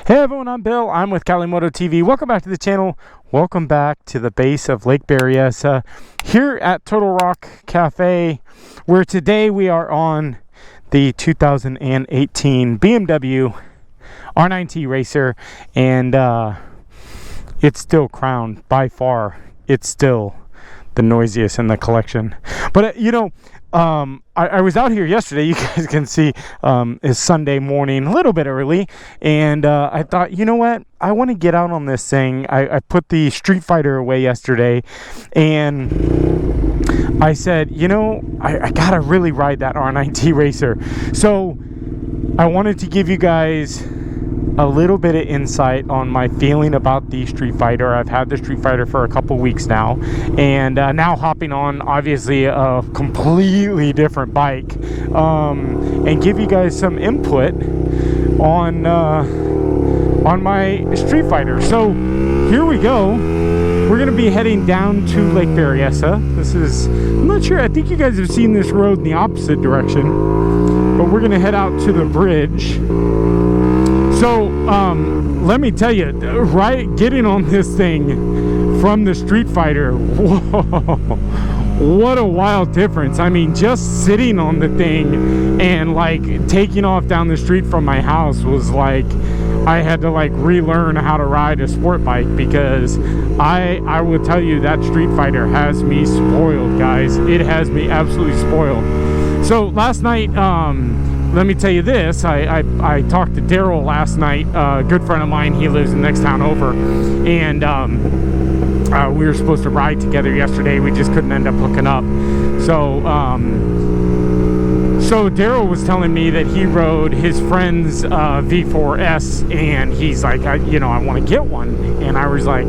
Hey everyone, I'm Bill. I'm with Cali Moto TV. Welcome back to the channel. Welcome back to the base of Lake Berryessa here at Turtle Rock Cafe, where today we are on the 2018 BMW R NineT Racer, and it's still crowned by far. It's still the noisiest in the collection. But I was out here yesterday. You guys can see it's Sunday morning, a little bit early, and I thought, you know what, I want to get out on this thing. I put the Streetfighter away yesterday, and I said, you know, I gotta really ride that R NineT Racer. So I wanted to give you guys a little bit of insight on my feeling about the Streetfighter. I've had the Streetfighter for a couple weeks now, and now hopping on obviously a completely different bike, and give you guys some input on my Streetfighter. So here we go. We're gonna be heading down to Lake Berryessa. This is, I'm not sure, I think you guys have seen this road in the opposite direction, but we're gonna head out to the bridge. So, let me tell you, getting on this thing from the Streetfighter, whoa, what a wild difference. I mean, just sitting on the thing and like taking off down the street from my house was like, I had to like relearn how to ride a sport bike, because I will tell you that Streetfighter has me spoiled, guys. It has me absolutely spoiled. So last night, let me tell you this, I talked to Daryl last night, a good friend of mine. He lives in the next town over, and we were supposed to ride together yesterday. We just couldn't end up hooking up. So so Daryl was telling me that he rode his friend's V4 S, and he's like, I want to get one. And I was like,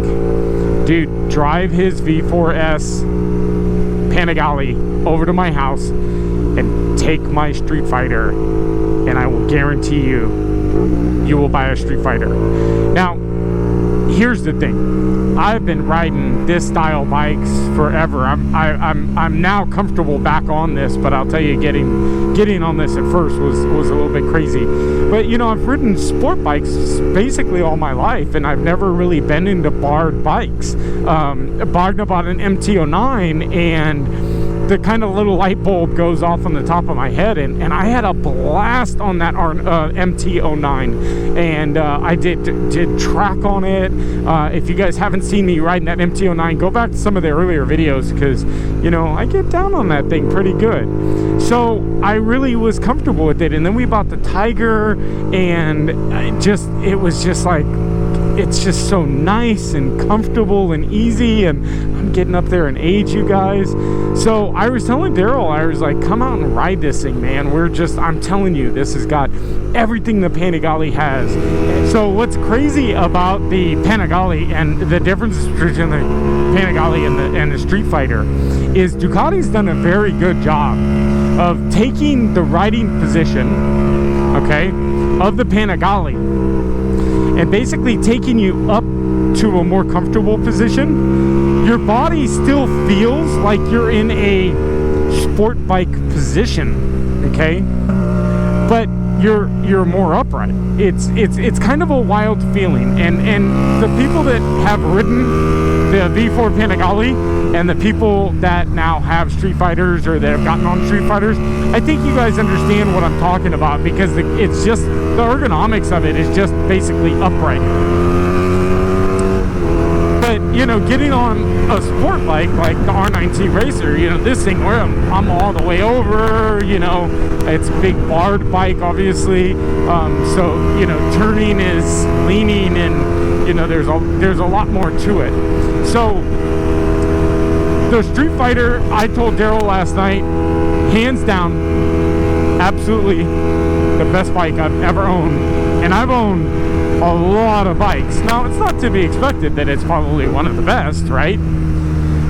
dude, drive his V4 S Panigale over to my house and take my Streetfighter, and I will guarantee you will buy a Streetfighter. Now, here's the thing. I've been riding this style bikes forever. I'm now comfortable back on this, but I'll tell you, getting on this at first was a little bit crazy. But I've ridden sport bikes basically all my life, and I've never really been into barred bikes. Barred about an MT-09, and the kind of little light bulb goes off on the top of my head, and I had a blast on that MT-09, and I did track on it. If you guys haven't seen me riding that MT-09, go back to some of the earlier videos, because I get down on that thing pretty good. So I really was comfortable with it, and then we bought the Tiger, and it was just like, it's just so nice and comfortable and easy, and I'm getting up there in age, you guys. So I was telling Daryl, I was like, come out and ride this thing, man. I'm telling you, this has got everything the Panigale has. So what's crazy about the Panigale and the differences between the Panigale and the Streetfighter is Ducati's done a very good job of taking the riding position, okay, of the Panigale, and basically taking you up to a more comfortable position. Your body still feels like you're in a sport bike position, okay? But you're more upright. It's kind of a wild feeling. And the people that have ridden the V4 Panigale and the people that now have Streetfighters or that have gotten on Streetfighters, I think you guys understand what I'm talking about, because it's just, the ergonomics of it is just basically upright. But, getting on a sport bike like the R NineT Racer, this thing where I'm all the way over, it's a big barred bike, obviously. So, turning is leaning, and, there's a lot more to it. So, the Streetfighter, I told Daryl last night, hands down, absolutely the best bike I've ever owned. And I've owned a lot of bikes. Now, it's not to be expected that it's probably one of the best, right?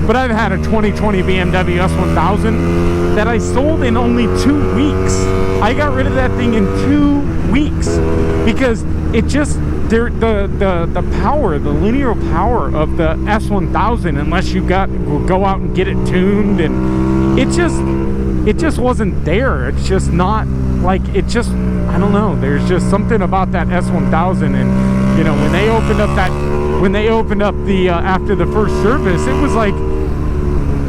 But I've had a 2020 BMW S1000 that I sold in only 2 weeks. I got rid of that thing in 2 weeks because it just, the power, the linear power of the S1000, unless you go out and get it tuned, and it just wasn't there. It's just not like, I don't know, there's just something about that S1000, and You know, when they opened up the after the first service, it was like,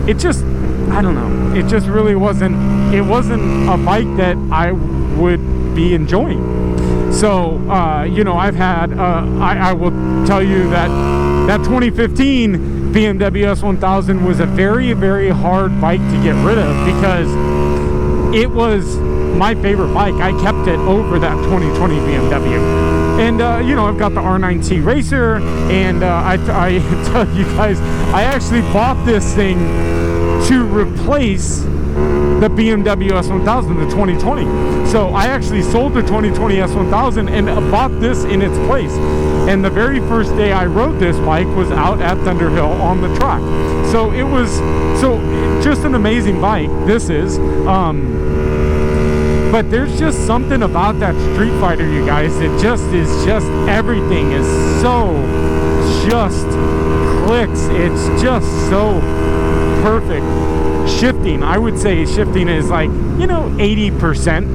it just, I don't know, it just really wasn't a bike that I would be enjoying. So you know, I've had I will tell you that 2015 BMW S1000 was a very, very hard bike to get rid of, because it was my favorite bike. I kept it over that 2020 BMW. And you know, I've got the R NineT Racer, and I tell you guys, I actually bought this thing to replace the BMW S1000, the 2020. So I actually sold the 2020 S1000 and bought this in its place. And the very first day I rode this bike was out at Thunderhill on the track. So it was just an amazing bike. This is. But there's just something about that Streetfighter, you guys. It just everything is so just clicks. It's just so perfect. Shifting, I would say shifting is like, you know, 80%.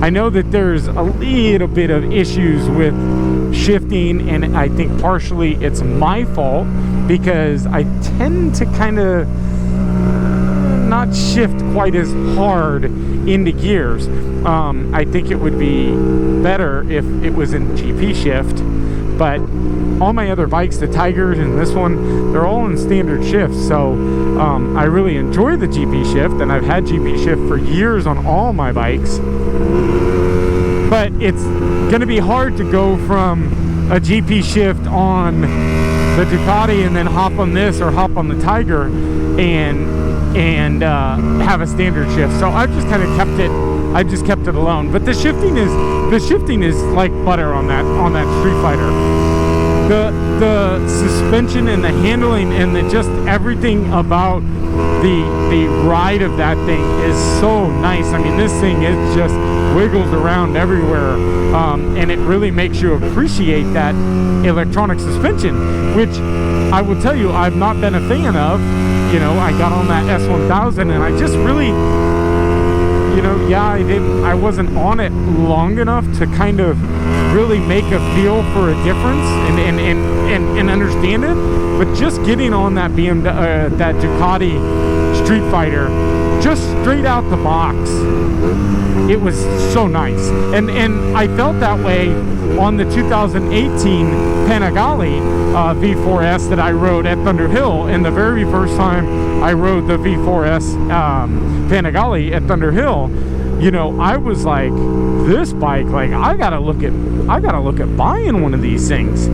I know that there's a little bit of issues with shifting, and I think partially it's my fault, because I tend to kind of not shift quite as hard into gears. I think it would be better if it was in GP shift, but all my other bikes, the Tigers and this one, they're all in standard shift. So I really enjoy the GP shift, and I've had GP shift for years on all my bikes. But it's going to be hard to go from a GP shift on the Ducati and then hop on this or hop on the Tiger and have a standard shift. So I've just kind of kept it. I just kept it alone. But the shifting is like butter on that Streetfighter. The suspension and the handling and just everything about the ride of that thing is so nice. I mean, this thing, it just wiggles around everywhere, and it really makes you appreciate that electronic suspension, which I will tell you I've not been a fan of. You know, I got on that S1000 and I just really, you know, yeah, I wasn't on it long enough to kind of really make a feel for a difference and understand it. But just getting on that that Ducati Streetfighter, just straight out the box, it was so nice. And I felt that way on the 2018 Panigale V4 S that I rode at Thunderhill. And the very first time I rode the V4 S Panigale at Thunderhill, you know, I was like, this bike, like, I gotta look at buying one of these things.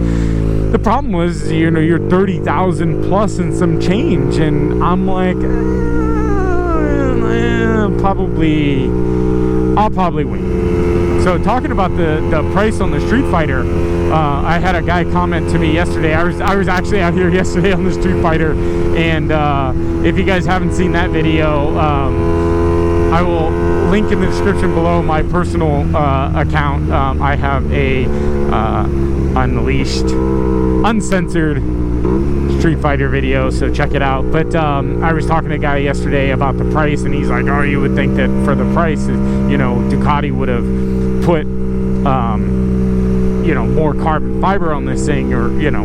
The problem was, you know, you're 30,000 plus and some change, and I'm like, I'll probably wait. So talking about the price on the Streetfighter, I had a guy comment to me yesterday. I was actually out here yesterday on the Streetfighter, and if you guys haven't seen that video, I will link in the description below my personal account. I have a unleashed, uncensored Streetfighter video, so check it out. But I was talking to a guy yesterday about the price, and he's like, oh, you would think that for the price, you know, Ducati would have put you know, more carbon fiber on this thing, or, you know,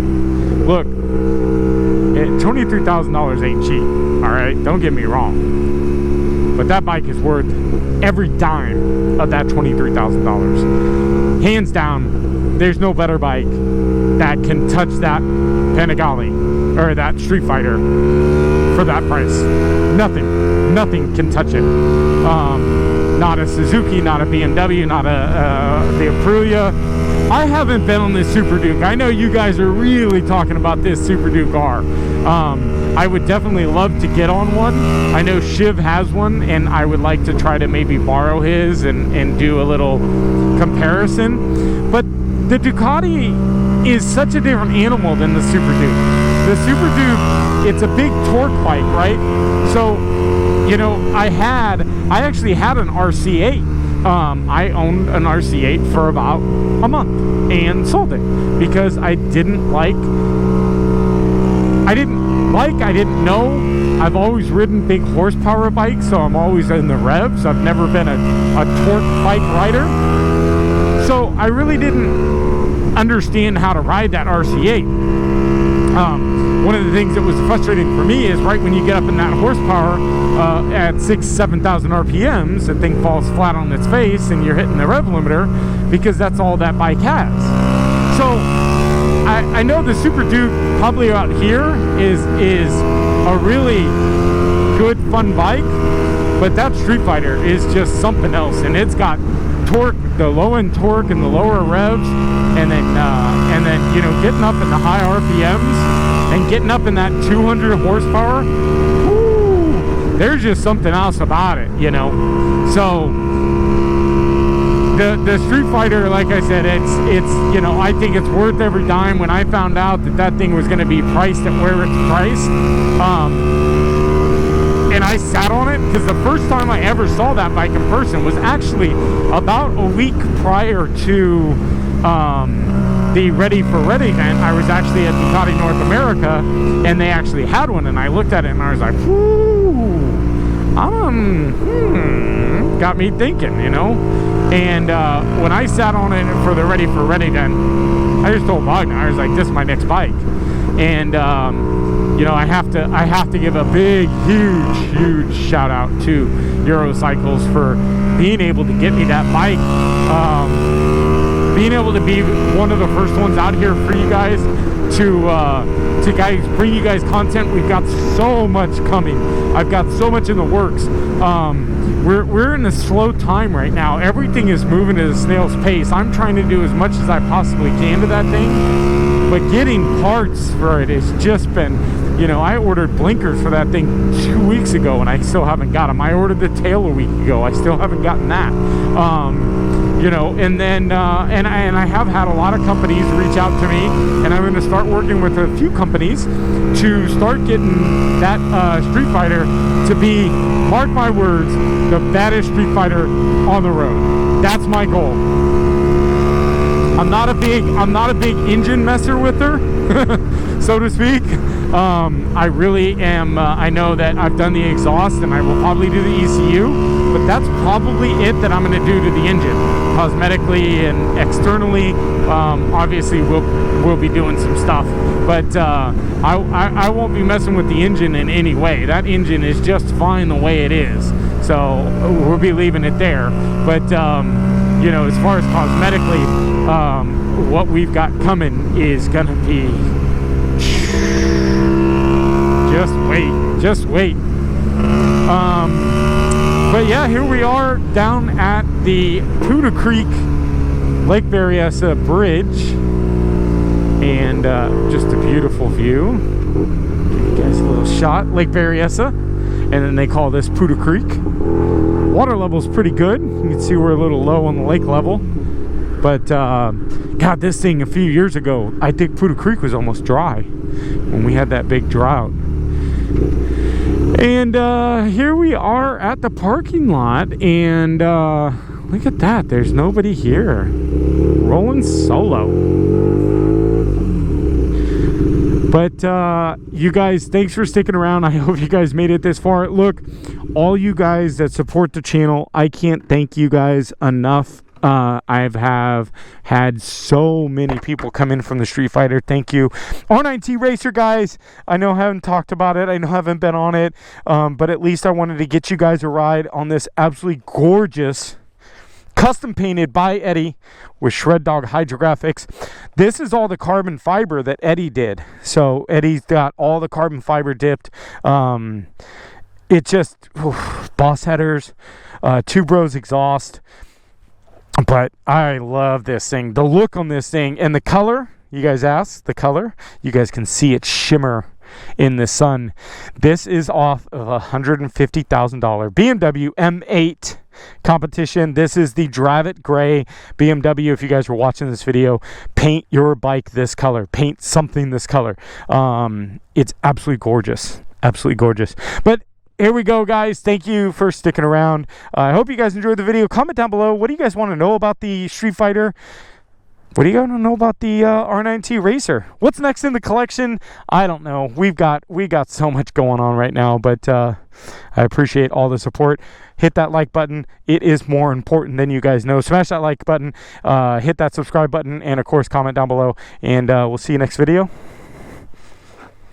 look, $23,000 ain't cheap, all right, don't get me wrong, but that bike is worth every dime of that $23,000. Hands down, there's no better bike that can touch that Panigale or that Streetfighter for that price. Nothing can touch it. Not a Suzuki, not a BMW, not the Aprilia. I haven't been on this Super Duke. I know you guys are really talking about this Super Duke R. I would definitely love to get on one. I know Shiv has one, and I would like to try to maybe borrow his and do a little comparison. But the Ducati is such a different animal than the Super Duke. The Super Duke, it's a big torque bike, right? So, you know, I actually had an RC8. I owned an RC8 for about a month and sold it because I didn't know. I've always ridden big horsepower bikes, so I'm always in the revs. I've never been a torque bike rider. So I really didn't understand how to ride that RC8. One of the things that was frustrating for me is right when you get up in that horsepower at 7,000 RPMs, the thing falls flat on its face and you're hitting the rev limiter, because that's all that bike has. So I know the Super Duke probably out here is a really good fun bike, but that Streetfighter is just something else, and it's got torque, the low end torque and the lower revs, and then you know, getting up in the high RPMs and getting up in that 200 horsepower, whoo, there's just something else about it, you know. So the Streetfighter, like I said, it's you know, I think it's worth every dime. When I found out that thing was going to be priced at where it's priced, and I sat on it, because the first time I ever saw that bike in person was actually about a week prior to the Ready for Ready event. I was actually at Ducati North America, and they actually had one, and I looked at it and I was like, whoo, got me thinking, you know. And when I sat on it for the Ready for Ready event, I just told Wagner, I was like, this is my next bike. And you know, I have to give a big, huge shout out to Eurocycles for being able to get me that bike. Being able to be one of the first ones out here for you guys to guys bring you guys content. We've got so much coming. I've got so much in the works. We're in a slow time right now. Everything is moving at a snail's pace. I'm trying to do as much as I possibly can to that thing, but getting parts for it has just been, you know, I ordered blinkers for that thing 2 weeks ago and I still haven't got them. I ordered the tail a week ago. I still haven't gotten that. You know, and then and I have had a lot of companies reach out to me, and I'm going to start working with a few companies to start getting that Streetfighter to be, mark my words, the baddest Streetfighter on the road. That's my goal. I'm not a big engine messer with her, so to speak. I really am. I know that I've done the exhaust, and I will probably do the ECU, but that's probably it that I'm going to do to the engine, cosmetically and externally. Obviously, we'll be doing some stuff, but I won't be messing with the engine in any way. That engine is just fine the way it is, so we'll be leaving it there. But you know, as far as cosmetically, what we've got coming is gonna be, just wait. But yeah, here we are down at the Poudre Creek Lake Berryessa Bridge, and just a beautiful view. Give you guys a little shot. Lake Berryessa, and then they call this Poudre Creek. Water level's pretty good. You can see we're a little low on the lake level, but God, this thing a few years ago, I think Poudre Creek was almost dry when we had that big drought. And here we are at the parking lot, and look at that, there's nobody here. Rolling solo. But you guys, thanks for sticking around. I hope you guys made it this far. Look, all you guys that support the channel, I can't thank you guys enough. I've had so many people come in from the Streetfighter. Thank you. R NineT Racer, guys. I know I haven't talked about it. I know I haven't been on it. But at least I wanted to get you guys a ride on this absolutely gorgeous, custom painted by Eddie with Shred Dog Hydrographics. This is all the carbon fiber that Eddie did. So Eddie's got all the carbon fiber dipped. It just, boss headers, Two Bros exhaust. But I love this thing. The look on this thing and the color, you guys asked, the color, you guys can see it shimmer in the sun. This is off of a $150,000 BMW M8 competition. This is the Drive It Gray BMW. If you guys were watching this video, paint your bike this color. Paint something this color. It's absolutely gorgeous. Absolutely gorgeous. But here we go, guys. Thank you for sticking around. I hope you guys enjoyed the video. Comment down below. What do you guys want to know about the Streetfighter? What do you want to know about the R NineT Racer? What's next in the collection? I don't know. We got so much going on right now, but I appreciate all the support. Hit that like button. It is more important than you guys know. Smash that like button, hit that subscribe button, and of course comment down below, and we'll see you next video.